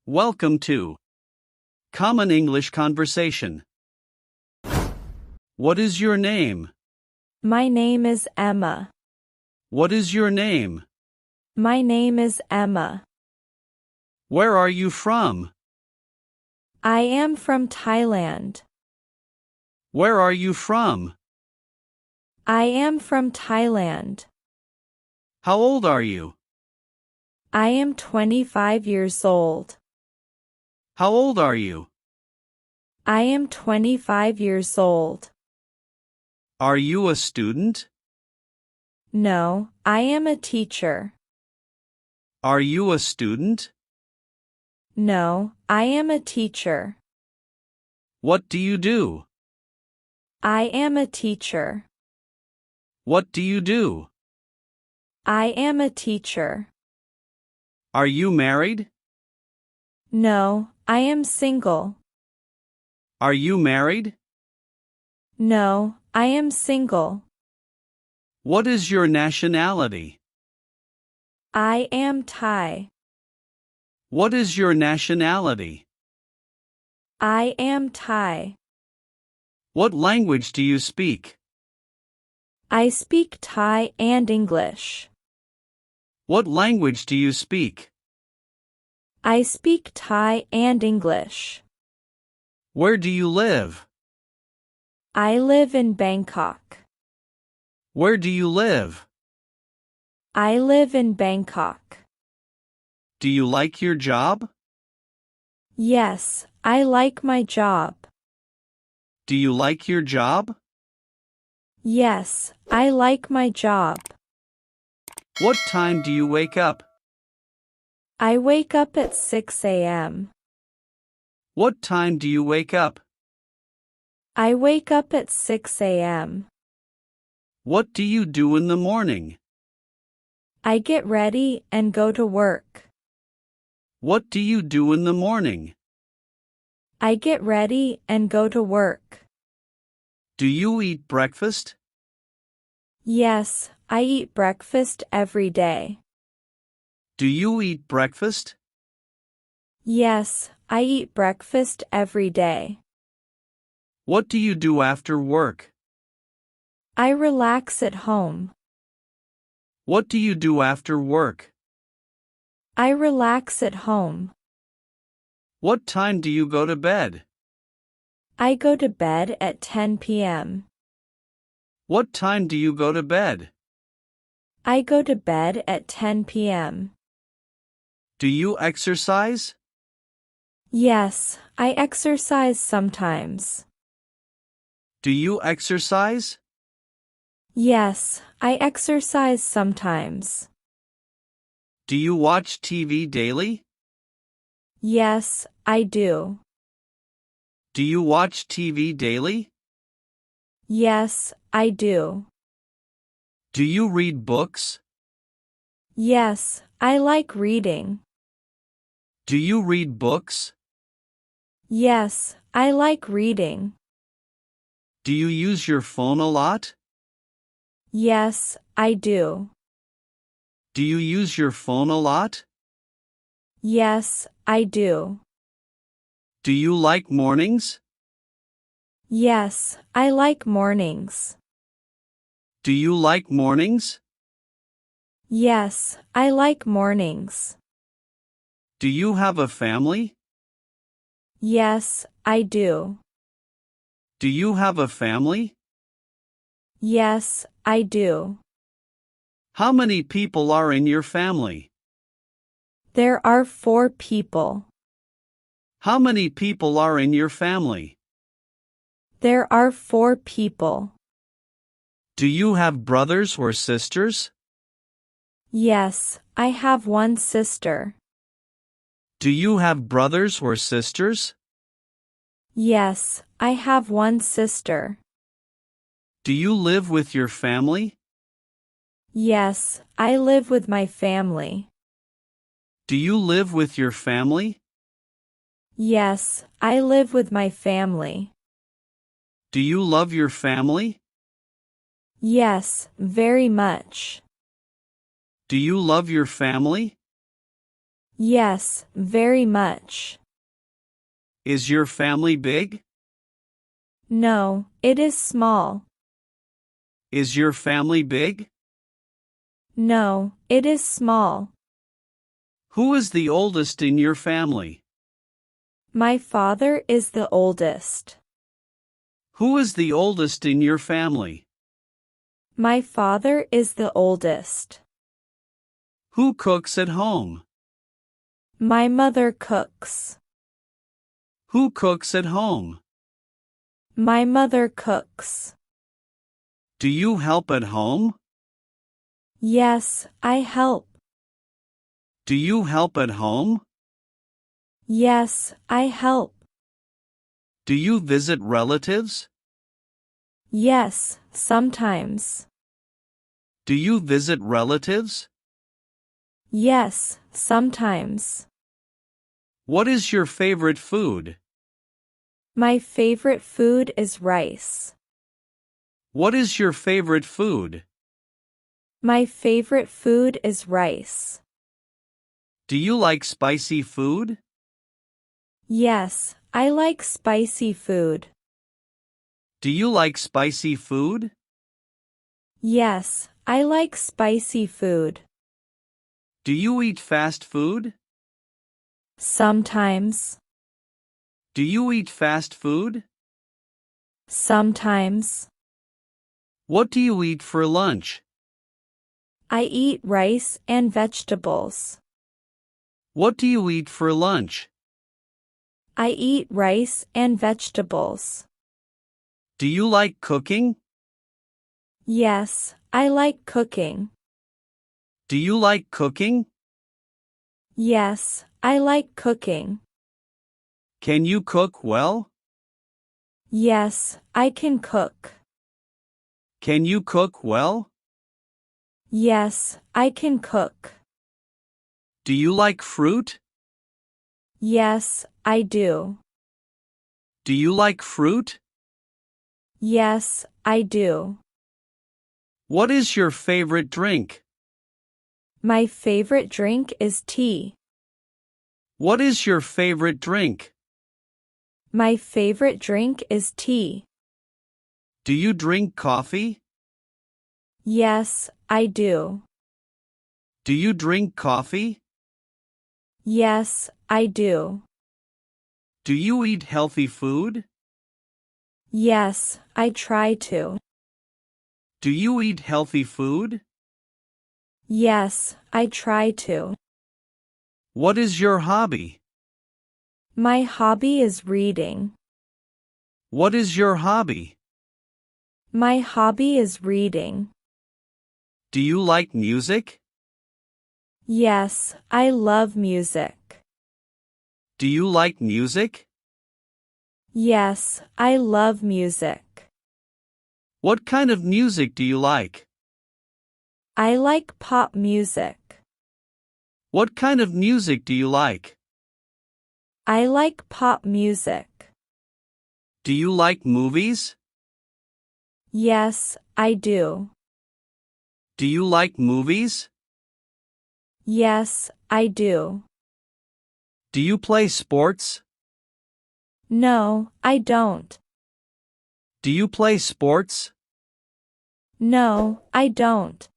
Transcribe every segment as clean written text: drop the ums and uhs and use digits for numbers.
Welcome to Common English Conversation. What is your name? My name is Emma. What is your name? My name is Emma. Where are you from? I am from Thailand. Where are you from? I am from Thailand. How old are you? I am 25 years old. How old are you? I am 25 years old. Are you a student? No, I am a teacher. Are you a student? No, I am a teacher. What do you do? I am a teacher. What do you do? I am a teacher. Are you married? No, I am single. Are you married? No, I am single. What is your nationality? I am Thai. What is your nationality? I am Thai. What language do you speak? I speak Thai and English. What language do you speak? I speak Thai and English. Where do you live? I live in Bangkok. Where do you live? I live in Bangkok. Do you like your job? Yes, I like my job. Do you like your job? Yes, I like my job. What time do you wake up? I wake up at 6 a.m. What time do you wake up? I wake up at 6 a.m. What do you do in the morning? I get ready and go to work. What do you do in the morning? I get ready and go to work. Do you eat breakfast? Yes, I eat breakfast every day. Do you eat breakfast? Yes, I eat breakfast every day. What do you do after work? I relax at home. What do you do after work? I relax at home. What time do you go to bed? I go to bed at 10 p.m. What time do you go to bed? I go to bed at 10 p.m. Do you exercise? Yes, I exercise sometimes. Do you exercise? Yes, I exercise sometimes. Do you watch TV daily? Yes, I do. Do you watch TV daily? Yes, I do. Do you read books? Yes, I like reading. Do you read books? Yes, I like reading. Do you use your phone a lot? Yes, I do. Do you use your phone a lot? Yes, I do. Do you like mornings? Yes, I like mornings. Do you like mornings? Yes, I like mornings. Do you have a family? Yes, I do. Do you have a family? Yes, I do. How many people are in your family? There are 4 people. How many people are in your family? There are 4 people. Do you have brothers or sisters? Yes, I have one sister. Do you have brothers or sisters? Yes, I have one sister. Do you live with your family? Yes, I live with my family. Do you live with your family? Yes, I live with my family. Do you love your family? Yes, very much. Do you love your family? Yes, very much. Is your family big? No, it is small. Is your family big? No, it is small. Who is the oldest in your family? My father is the oldest. Who is the oldest in your family? My father is the oldest. Who cooks at home? My mother cooks. Who cooks at home? My mother cooks. Do you help at home? Yes, I help. Do you help at home? Yes, I help. Do you visit relatives? Yes, sometimes. Do you visit relatives? Yes, sometimes. What is your favorite food? My favorite food is rice. What is your favorite food? My favorite food is rice. Do you like spicy food? Yes, I like spicy food. Do you like spicy food? Yes, I like spicy food. Do you eat fast food? Sometimes. Do you eat fast food? Sometimes. What do you eat for lunch? I eat rice and vegetables. What do you eat for lunch? I eat rice and vegetables. Do you like cooking? Yes, I like cooking. Do you like cooking? Yes, I like cooking. Can you cook well? Yes, I can cook. Can you cook well? Yes, I can cook. Do you like fruit? Yes, I do. Do you like fruit? Yes, I do. What is your favorite drink? My favorite drink is tea. What is your favorite drink? My favorite drink is tea. Do you drink coffee? Yes, I do. Do you drink coffee? Yes, I do. Do you eat healthy food? Yes, I try to. Do you eat healthy food? Yes, I try to. What is your hobby? My hobby is reading. What is your hobby? My hobby is reading. Do you like music? Yes, I love music. Do you like music? Yes, I love music. What kind of music do you like? I like pop music. What kind of music do you like? I like pop music. Do you like movies? Yes, I do. Do you like movies? Yes, I do. Do you play sports? No, I don't. Do you play sports? No, I don't.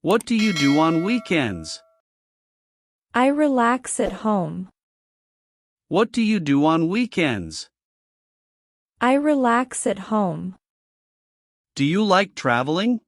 What do you do on weekends? I relax at home. What do you do on weekends? I relax at home. Do you like traveling?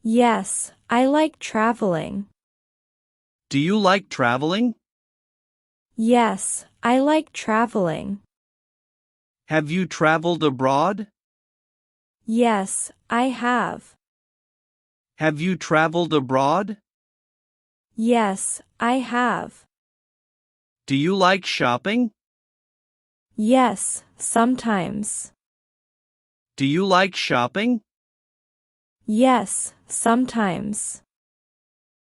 Yes, I like traveling. Do you like traveling? Yes, I like traveling. Have you traveled abroad? Yes, I have. Have you traveled abroad? Yes, I have. Do you like shopping? Yes, sometimes. Do you like shopping? Yes, sometimes.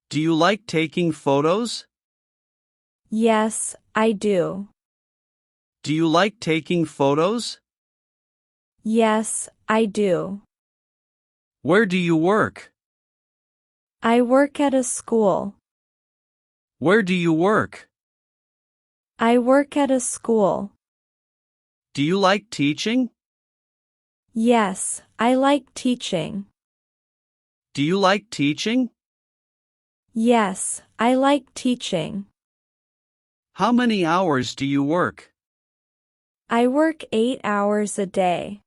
Do you like taking photos? Yes, I do. Do you like taking photos? Yes, I do. Where do you work? I work at a school. Where do you work? I work at a school. Do you like teaching? Yes, I like teaching. Do you like teaching? Yes, I like teaching. How many hours do you work? I work 8 hours a day.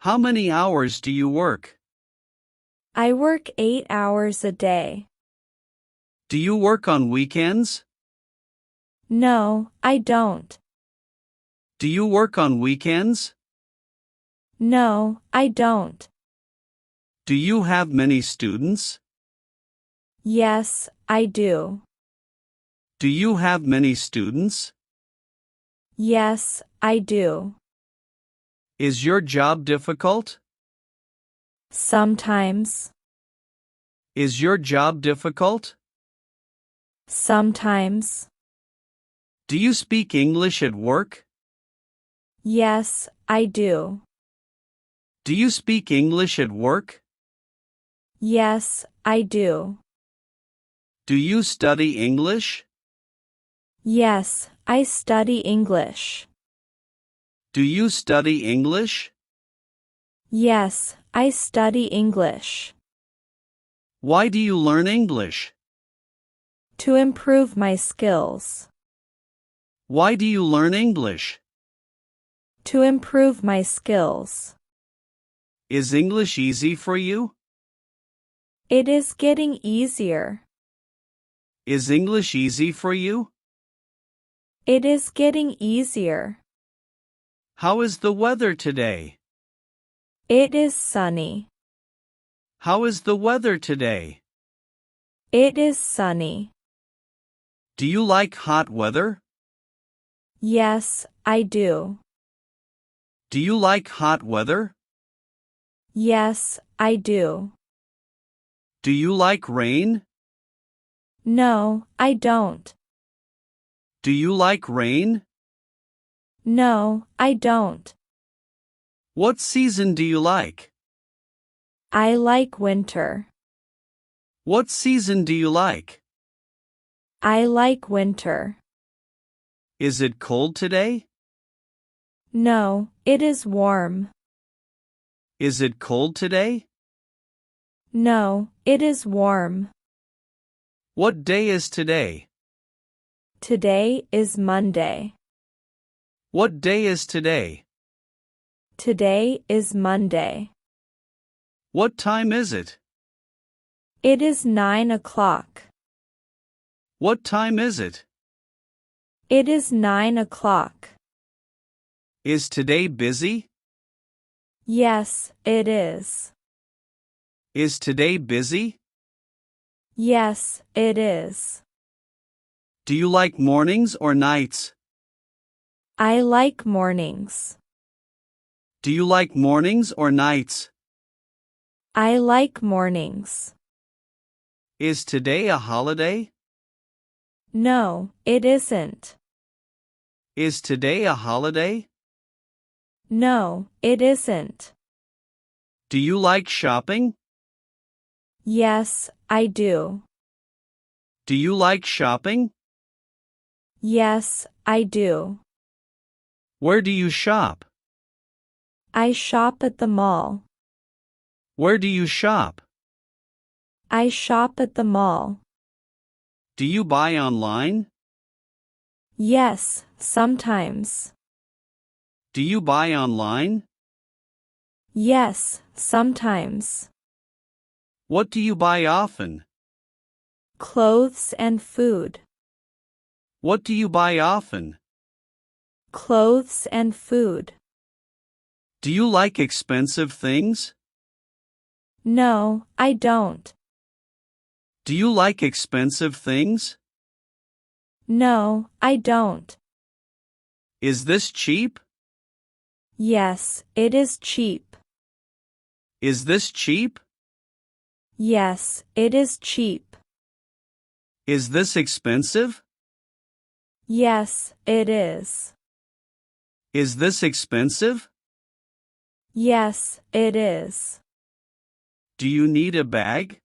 How many hours do you work? I work 8 hours a day. Do you work on weekends? No, I don't. Do you work on weekends? No, I don't. Do you have many students? Yes, I do. Do you have many students? Yes, I do. Is your job difficult? Sometimes. Is your job difficult? Sometimes. Do you speak English at work? Yes, I do. Do you speak English at work? Yes, I do. Do you study English? Yes, I study English. Do you study English? Yes, I study English. Why do you learn English? To improve my skills. Why do you learn English? To improve my skills. Is English easy for you? It is getting easier. Is English easy for you? It is getting easier. How is the weather today? It is sunny. How is the weather today? It is sunny. Do you like hot weather? Yes, I do. Do you like hot weather? Yes, I do. Do you like rain? No, I don't. Do you like rain? No, I don't. What season do you like? I like winter. What season do you like? I like winter. Is it cold today? No, it is warm. Is it cold today? No, it is warm. What day is today? Today is Monday. What day is today? Today is Monday. What time is it? It is 9 o'clock. What time is it? It is 9 o'clock. Is today busy? Yes, it is. Is today busy? Yes, it is. Do you like mornings or nights? I like mornings. Do you like mornings or nights? I like mornings. Is today a holiday? No, it isn't. Is today a holiday? No, it isn't. Do you like shopping? Yes, I do. Do you like shopping? Yes, I do. Where do you shop? I shop at the mall. Where do you shop? I shop at the mall. Do you buy online? Yes, sometimes. Do you buy online? Yes, sometimes. What do you buy often? Clothes and food. What do you buy often? Clothes and food. Do you like expensive things? No, I don't. Do you like expensive things? No, I don't. Is this cheap? Yes, it is cheap. Is this cheap? Yes, it is cheap. Is this expensive? Yes, it is. Is this expensive? Yes, it is. Do you need a bag?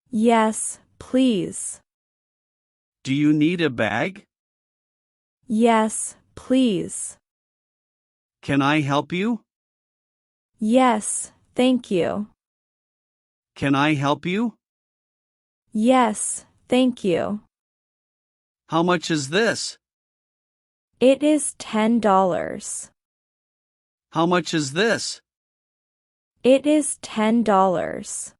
Yes, please. Do you need a bag? Yes, please. Can I help you? Yes, thank you. Can I help you? Yes, thank you. How much is this? It is $10. How much is this? It is $10.